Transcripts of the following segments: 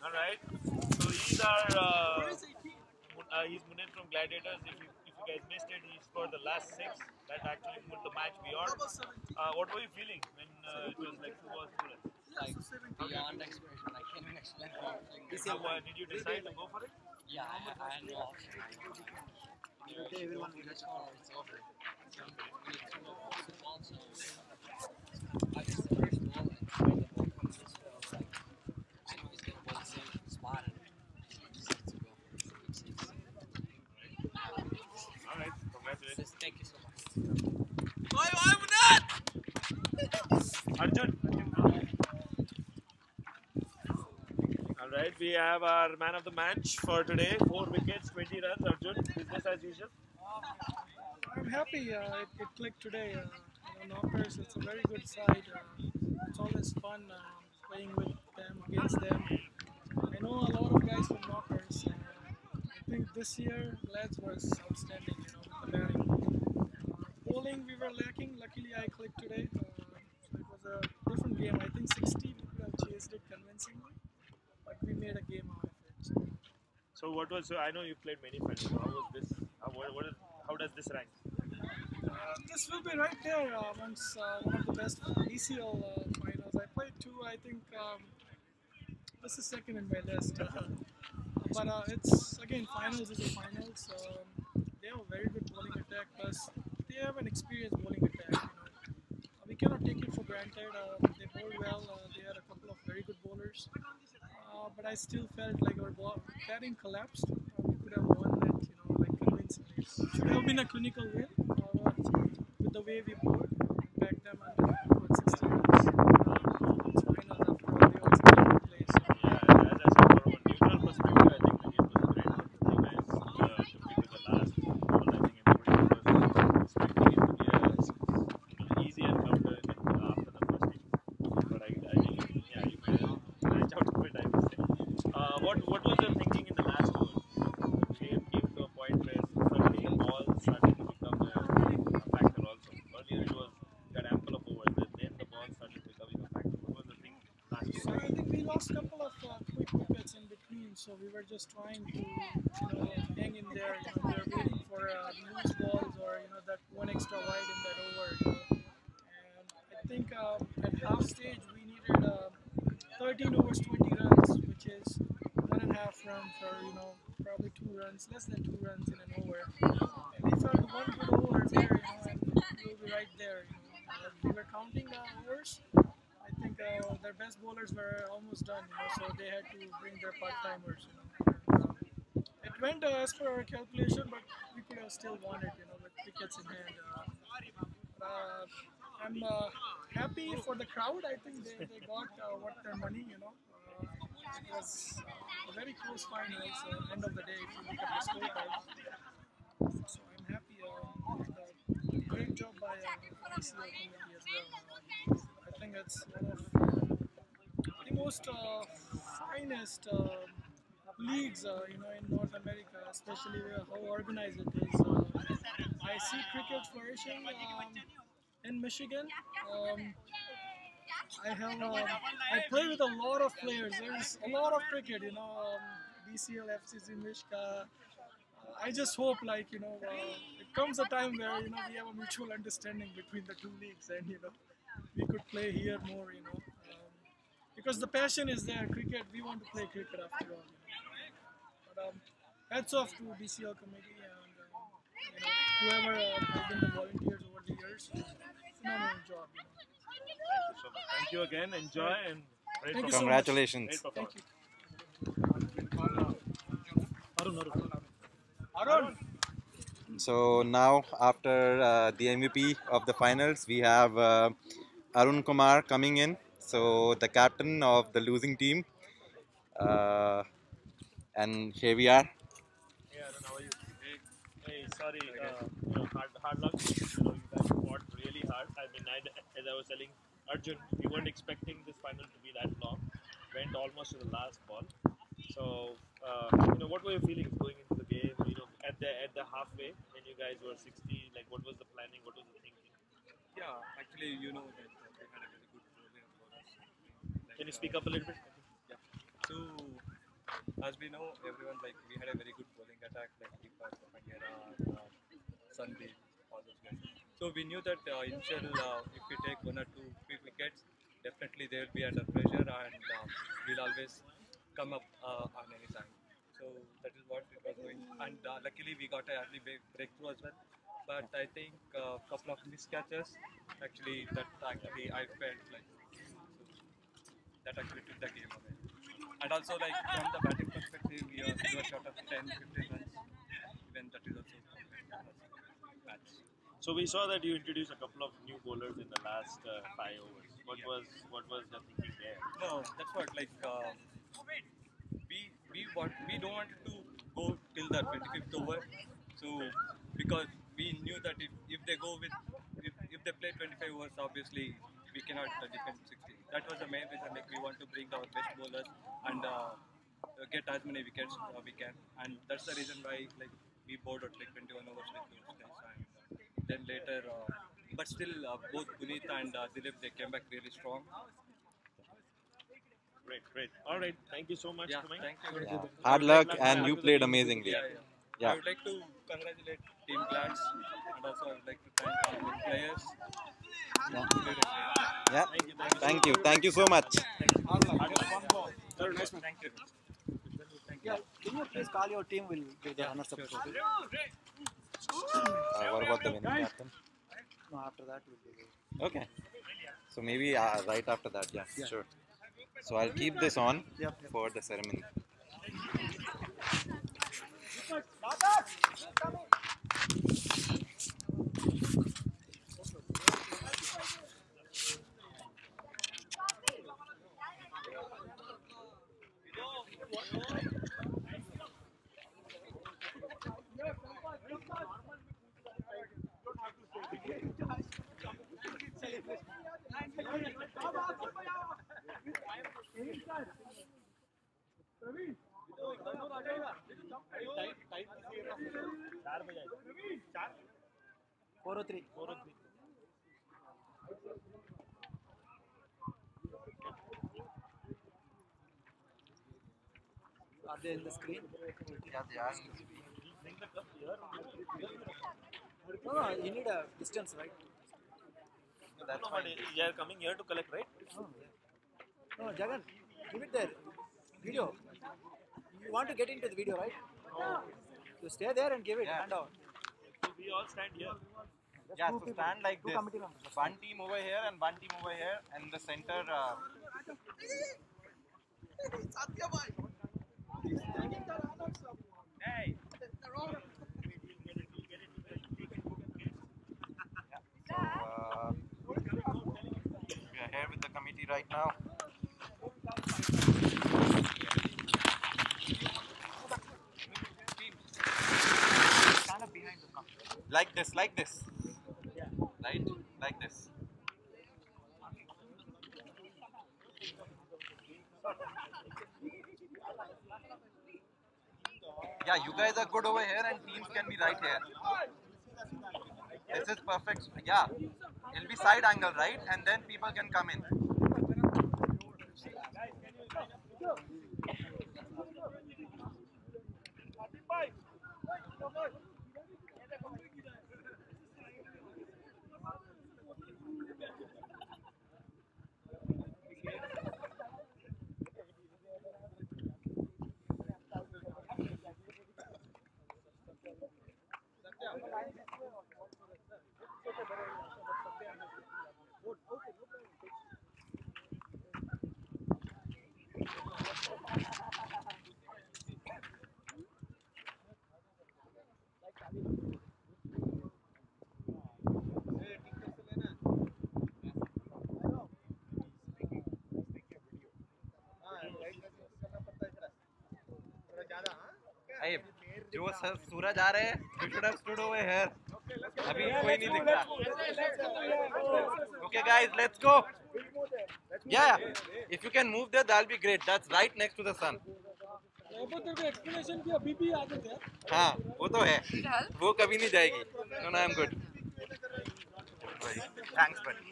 All right. So he's our he's Munir from Gladiators. If you guys missed it, he's for the last six that actually moved the match beyond. What were you feeling when it was like 2 balls, 2 runs? Like beyond expression. I can't even explain how I'm feeling. Did you decide to go for it? Yeah, I had no option. Everyone gets corner, it's over. So we need two more balls to ball, so I just the first ball and the ball comes this way. I was like, I know he's gonna bowl the same spot and I decided to go for it. All right. Congratulations. Thank you so much. Arjun. All right. We have our man of the match for today. 4 wickets, 20 runs. Arjun, business as usual. I'm happy it clicked today. Knockers, it's a very good side. It's always fun playing with them, against them. I know a lot of guys from Knockers. I think this year, Lads was outstanding, with the batting. Bowling, we were lacking. Luckily, I clicked today. So it was a different game. I think 60 we could have chased it convincingly, but we made a game out of it. So what was? I know you played many finals. So how was this? How does this rank? This will be right there amongst one of the best DCL finals. I played two. I think this is second in my list. But it's again finals is a finals. They have a very good bowling attack. Plus they have an experienced bowling attack. We cannot take it for granted. They bowled well. They had a couple of very good bowlers. But I still felt like our batting collapsed. We could have won it, like convincingly. It should have been a clinical win with the way we bowled. Back them under 60 runs. It's finals after all. They also have to play. So. Yeah, as I said, from a neutral perspective, I think the game was great. You guys took it to the last ball. I think everybody was expecting it to be a easy encounter after the first inning. But I think, yeah, you made a match out of it, I would say. What was your thinking in the last over? The game came to a point where suddenly balls started to become a factor also. Earlier it was got ample of overs, then the ball started becoming a factor. What was the thing last So over? I think we lost a couple of quick wickets in between, so we were just trying to hang in there. We were waiting for loose balls or that one extra wide in that over. And I think at half stage we needed 13 overs, 20 runs, which is 1.5 runs or probably 2 runs, less than 2 runs in an over. And if I had one good over there, and we'll be right there. We were counting overs. I think their best bowlers were almost done, so they had to bring their part-timers. It went as per our calculation, but we could have still won it, with wickets in hand. I'm happy for the crowd. I think they got worth their money. It was a very close final. So end of the day, if you look at the scorecard, so I'm happy. And, great job by DCL committee as well. I think it's one of the most finest leagues, in North America, especially how organized it is. I see cricket flourishing in Michigan. I play with a lot of players. There's a lot of cricket, DCL, FCC, Mishka. I just hope, it comes a time where we have a mutual understanding between the two leagues, and we could play here more, because the passion is there. Cricket, we want to play cricket after all. But hats off to DCL committee and whoever has been the volunteers over the years. Phenomenal job. Thank you so much. Thank you again. Enjoy and great Thank you performance. so much. Congratulations. Great Thank performance. you. Arun. So now, after the MVP of the finals, we have Arun Kumar coming in. So the captain of the losing team, and here we are. Hey Arun, how are you? Hey, sorry, hard luck. You guys fought really hard. I mean, as I was telling Arjun, we weren't expecting this final to be that long. Went almost to the last ball. So, what were your feelings going into the game? At the halfway when you guys were 60, like what was the planning? What was the thinking? Yeah, actually, that they had a very good program for us. Can you speak up a little bit? Yeah. So as we know, everyone like we had a very good bowling attack like Deepak, Pangera, and Sandeep, all those guys. So we knew that initial if we take one or two big wickets, definitely they will be under pressure and we'll always come up on any time. So that is what it was going. And luckily we got a early breakthrough as well. But I think a couple of miscatches actually that actually I felt like that actually took the game away. And also like from the batting perspective, we were short of 10, 15 runs. Even that is also match. So we saw that you introduced a couple of new bowlers in the last 5 overs. What was the thinking there? No, that's what like we don't want to go till the 25th over. So because we knew that if they go with if they play 25 overs, obviously we cannot defend 60. That was the main reason. Like we want to bring our best bowlers and get as many wickets we can, and that's the reason why like we bowled at like 21 overs with those guys, and then later. But still, both Puneet and Dilip they came back really strong. Great, great. All right, thank you so much, Yeah, Kumai. thank you. Yeah. I Hard would luck, like and you played amazingly. Yeah, yeah. Yeah. I would like to congratulate Team Glads and also I would like to thank all the players. Yeah. Played a great. Yeah. Thank you. Thank you so much. Thank you. Yeah, can you please call your team? Will give the runners up. Sure. What about the winning captain? No, after that we'll give it. Okay. So maybe right after that, yeah, sure. So I'll keep this on for the ceremony. Four or three. Are they in the screen? Yeah, they are. No, you need a distance, right? That's No, but they are coming here to collect, right? Oh, yeah. No, Jagan, give it there. Video. You want to get into the video, right? You stay there and give it. Yeah. Hand out. So we all stand here. Yeah, so stand like Two this. committee members. One team over here and one team over here, and the center. Hey. So we are here with the committee right now. Stand up behind the car. Like this. Right? Like this. Yeah, you guys are good over here and teams can be right here. This is perfect. Yeah. It'll be side angle, right? And then people can come in. Hey, जो सूरज आ रहे हैं, you should have stood over here. अभी कोई नहीं दिख रहा. Okay, guys, let's go. Yeah, if you can move there, that'll be great. That's right next to the sun. Explanation किया BP आगे थे हाँ, वो तो है. वो कभी नहीं जाएगी. No, I'm good. Thanks, buddy.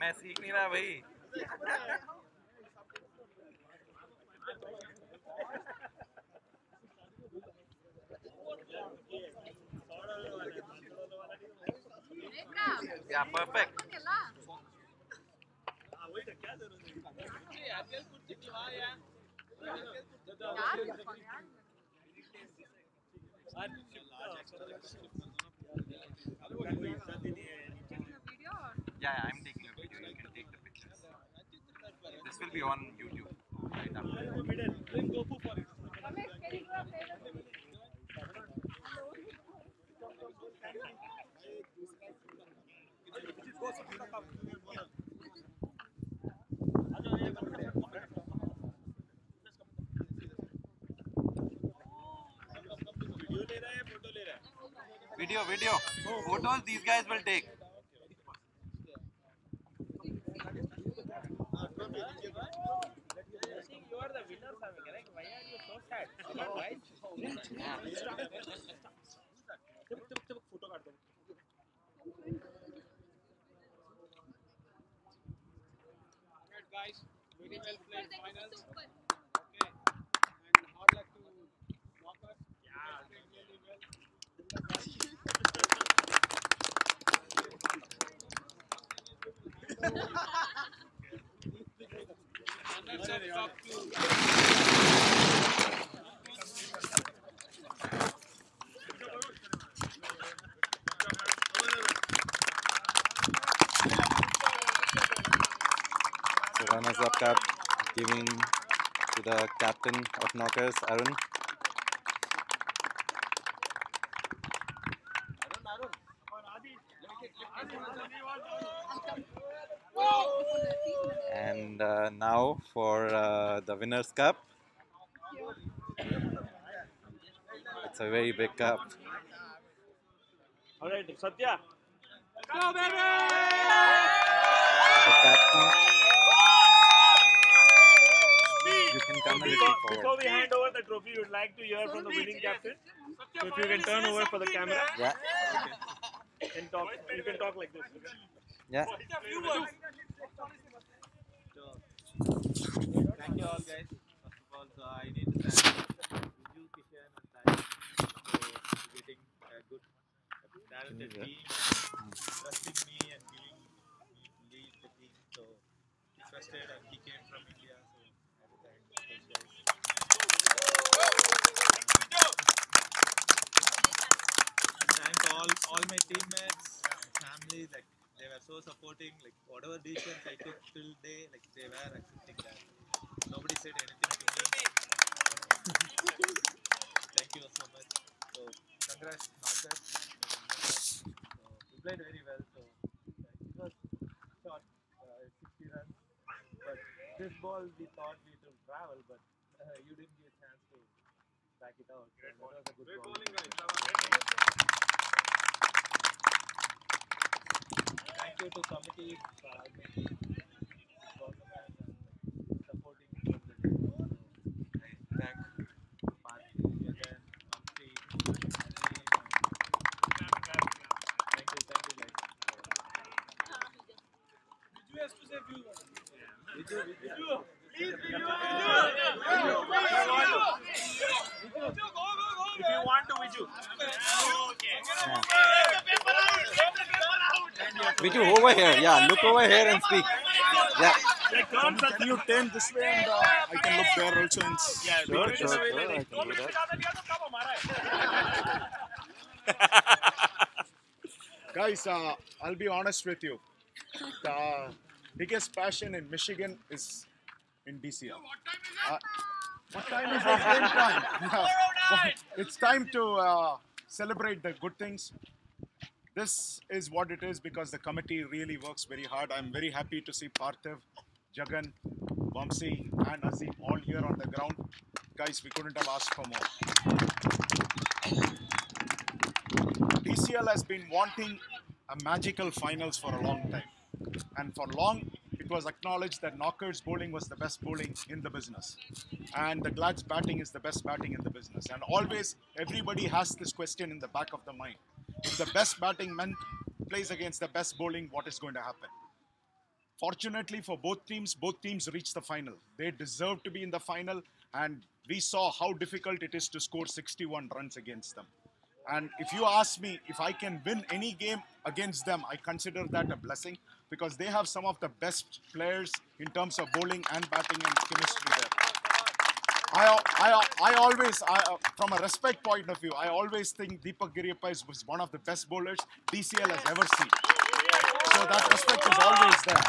मैं सीख नहीं रहा भाई. Yeah, perfect. Yeah, I'm taking a video. You can take the pictures. This will be on YouTube right after. Video. Photos these guys will take. Good guys, very well played finals. Okay, and hard luck to knockers. Yeah, played really well. Runners up top two. So runners up cup giving to the captain of knockers, Arun. And now for the winners cup. It's a very big cup. All right, Satya. Go, baby! The captain. You can come a little Before forward. we hand over the trophy, we would like to hear from the winning captain. So if you can turn over for the camera Yeah. and talk, you can talk like this. Yeah. Thank you all guys. First of all, so I need to thank Viju, Kishan and Sai for getting a good talented team and trusting me and giving me to lead the team. So he trusted and he came from India. So I have to thank those guys. Thank all my teammates and family. Like they were so supporting. Like whatever decisions I took till day, like they were accepting that. Nobody said anything to me. Thank you so much. So congrats, Marcus. So, we played very well. So it was short, 60 runs. But this ball we thought we should travel, but you didn't get a chance to back it out. So that was a good ball. Thank you to committee, making tournament and supporting from the team. So I thank Parthi, Jagan, Vamsi, Azim, thank you guys. Viju has to say few words. Viju. Please, if you want to, Viju. Viju, over here. Yeah, look over here and speak. Yeah. Can you turn this way and I can look there also and Sure. I can do that. guys, I'll be honest with you. The biggest passion in Michigan is in DCL. What time is it? Game time. Yeah. It's time to celebrate the good things. This is what it is because the committee really works very hard. I'm very happy to see Parthiv, Jagan, Vamsi and Azim all here on the ground. Guys, we couldn't have asked for more. DCL has been wanting a magical finals for a long time. And for long, it was acknowledged that Knockers bowling was the best bowling in the business. And the Glad's batting is the best batting in the business. And always, everybody has this question in the back of the mind. If the best batting man plays against the best bowling, what is going to happen? Fortunately for both teams reached the final. They deserve to be in the final. and we saw how difficult it is to score 61 runs against them. And if you ask me if I can win any game against them, I consider that a blessing because they have some of the best players in terms of bowling and batting and chemistry there. I always, from a respect point of view, I always think Deepak Giriyappa was one of the best bowlers DCL has ever seen. So that respect is always there.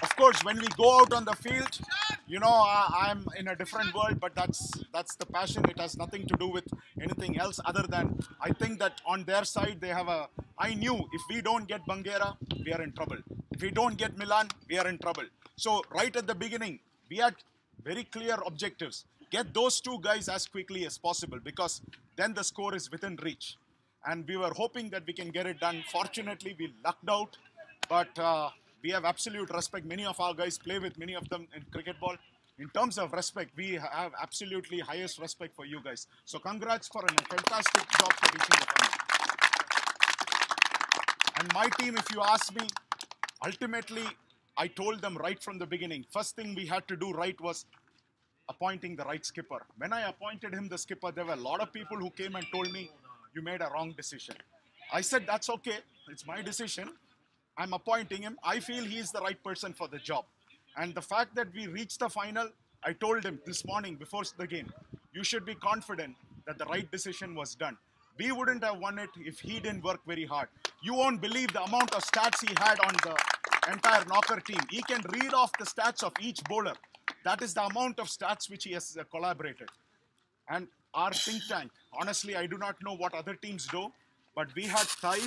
Of course, when we go out on the field, you know, I'm in a different world, but that's the passion. It has nothing to do with anything else other than I think that on their side they have a. I knew if we don't get Bangera, we are in trouble. If we don't get Milan, we are in trouble. So right at the beginning, we had very clear objectives. Get those two guys as quickly as possible because then the score is within reach. And we were hoping that we can get it done. Fortunately, we lucked out, but we have absolute respect. Many of our guys play with many of them in cricket ball. In terms of respect, we have absolutely highest respect for you guys. So congrats for a fantastic job for reaching the final. And my team, if you ask me, ultimately, I told them right from the beginning, first thing we had to do right was appointing the right skipper. When I appointed him the skipper, there were a lot of people who came and told me, you made a wrong decision. I said, that's okay. It's my decision. I'm appointing him. I feel he is the right person for the job. And the fact that we reached the final, I told him this morning before the game, you should be confident that the right decision was done. We wouldn't have won it if he didn't work very hard. You won't believe the amount of stats he had on the entire knocker team. He can read off the stats of each bowler. That is the amount of stats which he has collaborated. And our think tank, honestly, I do not know what other teams do, but we had Sai,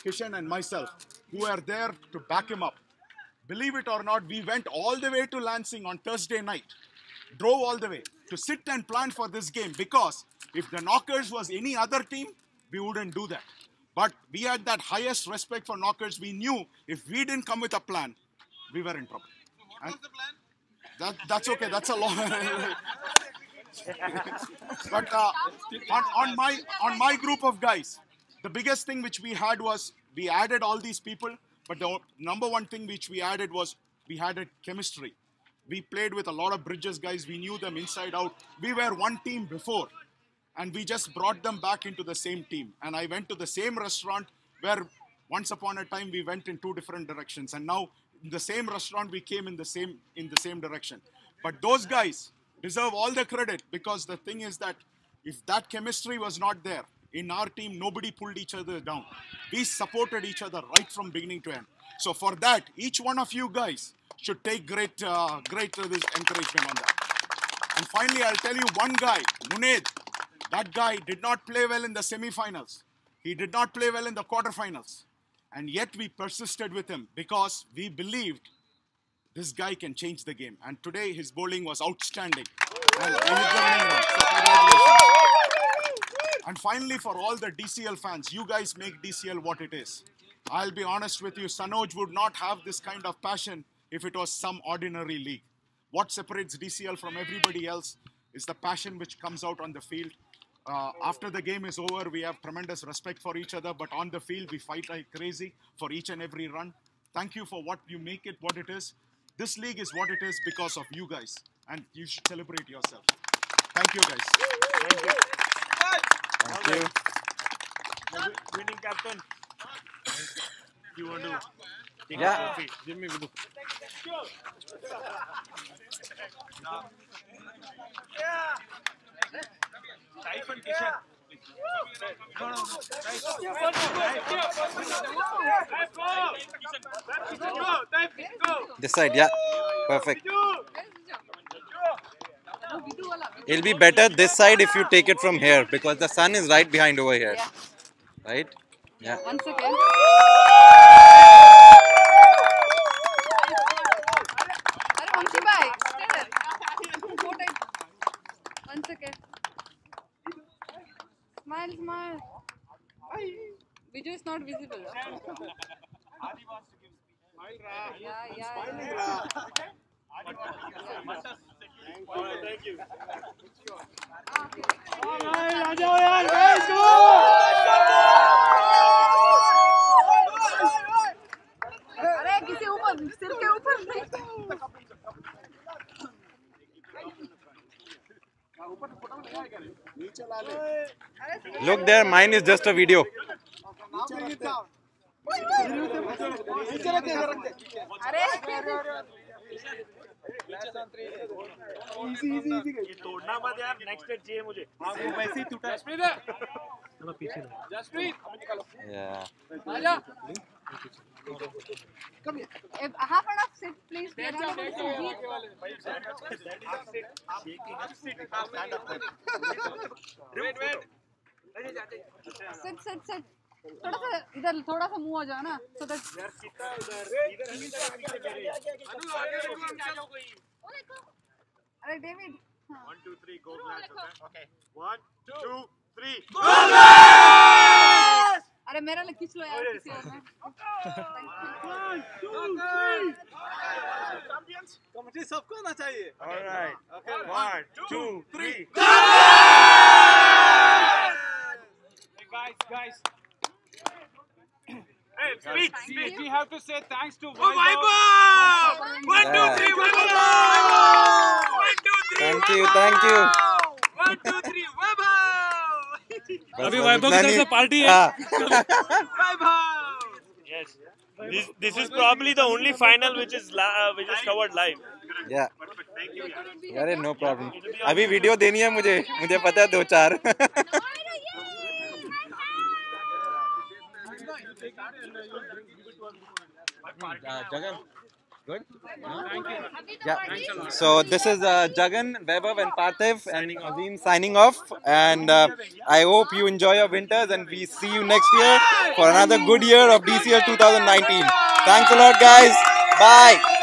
Kishan and myself who were there to back him up. Believe it or not, we went all the way to Lansing on Thursday night, drove all the way to sit and plan for this game because if the Knockers was any other team, we wouldn't do that. But we had that highest respect for Knockers. We knew if we didn't come with a plan, we were in trouble. So what was the plan? That's okay. That's a long. But on my group of guys, the biggest thing which we had was we added all these people. But the number one thing which we added was we had a chemistry. We played with a lot of Bridges guys. We knew them inside out. We were one team before. And we just brought them back into the same team. And I went to the same restaurant where once upon a time we went in two different directions. And now in the same restaurant we came in the same direction. But those guys deserve all the credit because the thing is that if that chemistry was not there, in our team, nobody pulled each other down. We supported each other right from beginning to end. So for that, each one of you guys should take great this encouragement on that. And finally, I'll tell you one guy, Muned, that guy did not play well in the semi-finals. He did not play well in the quarterfinals. And yet we persisted with him because we believed this guy can change the game. And today his bowling was outstanding. And he hit the winning run. So congratulations. And finally, for all the DCL fans, you guys make DCL what it is. I'll be honest with you, Sanoj would not have this kind of passion if it was some ordinary league. What separates DCL from everybody else is the passion which comes out on the field. After the game is over, we have tremendous respect for each other, but on the field, we fight like crazy for each and every run. Thank you for what you make it what it is. This league is what it is because of you guys, and you should celebrate yourself. Thank you, guys. Thank you. Thank you. Winning captain. You want to take Yeah. a trophy? Give me Vidu. Type and Kishan. This side, yeah. Perfect. It'll be better this side if you take it from here because the sun is right behind over here. Yeah. Right? Yeah. One second. अरे वंशी भाई, stay there. Hold it. One second. Smile, smile. Viju is not visible. Yeah, yeah. Thank you. अरे किसी ऊपर सिर के ऊपर नहीं Look there, mine is just a video. ये तोड़ना मत यार, नेक्स्ट एट चाहिए मुझे। हाँ वो वैसे ही टूटा। चलो पीछे ना। Yeah. Half and half sit, please. We are not able to sit. Sit. थोड़ा सा मुंह हो जाओ ना, so that. अरे डेविड. 1, 2, 3, go Glats. Okay. 1, 2, 3. अरे मेरा ले खींच लो यार किसी और में. 1, 2, 3. Champions. कमेटी सबको आना चाहिए. All right. Okay. 1, 2, 3. Hey guys. Hey, speech. We have to say thanks to Vibe! 1, 2, 3, Vibe! 1, 2, 3. Thank you. 1, 2, 3, Vibe! अभी वैभव की तरफ से पार्टी है. Yes. This is probably the only final which is covered live. Yeah. Thank you. अरे no problem. अभी video देनी है मुझे पता है 2-4. Jagan, good? Yeah. So this is Jagan, Vaibhav and Parthiv and Azim signing off, and I hope you enjoy your winters and we see you next year for another good year of DCL 2019. Thanks a lot guys. Bye.